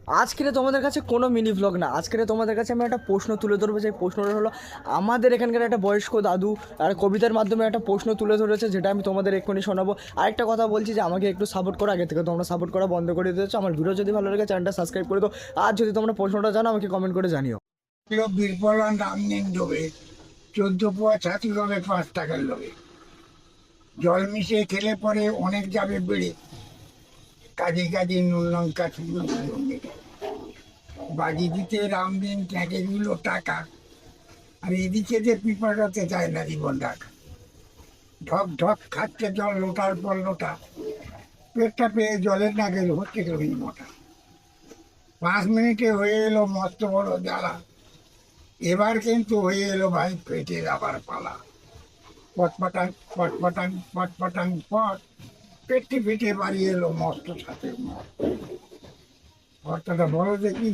আজকের তোমাদের কাছে কোনো মিনি ভ্লগ না, আজকের তোমাদের কাছে আমি একটা প্রশ্ন তুলে ধরবো। সেই প্রশ্নটা হলো, আমাদের এখানকার একটা বয়স্ক দাদু আর কবিতার মাধ্যমে একটা প্রশ্ন তুলে ধরেছে, যেটা আমি তোমাদের এক্ষুনি শোনাবো। আরেকটা কথা বলছি যে আমাকে একটু সাপোর্ট করো, আগে থেকে তোমরা সাপোর্ট করা বন্ধ করে দিয়েছো। আমার ভিডিও যদি ভালো লাগে চ্যানেলটা সাবস্ক্রাইব করে দাও, আর যদি তোমরা প্রশ্নটা জানো আমাকে কমেন্ট করে জানিও। বীরবলান রামদিন ডোবে 14 পোয়া ছাতি হবে 5 টাকার লোভে। জল মিশিয়ে খেলে পরে অনেক যাবে বেড়ে, কাজে কাজে নুন লঙ্কা শুকনো মেরে। বাজি দিতে রামদিন ট্যাঁকে দিল টাকা, আর এদিকে যে পিঁপড়াতে চায় না জীবন রাখা। ঢক ঢক খাচ্ছে জল লোটার পর লোটা, পেটটা পেয়ে জলের নাকে হচ্ছে রবি মোটা। 5 মিনিটে হয়ে এলো মস্ত বড় জ্বালা, এবার কিন্তু হয়ে এলো ভাই পেটের আবার পালা। পটপটাং পটপটাং পটপটাং পট, পেটে পেটে বাড়ি এলো মস্ত সাথে মত। অর্থটা বলো দেখি।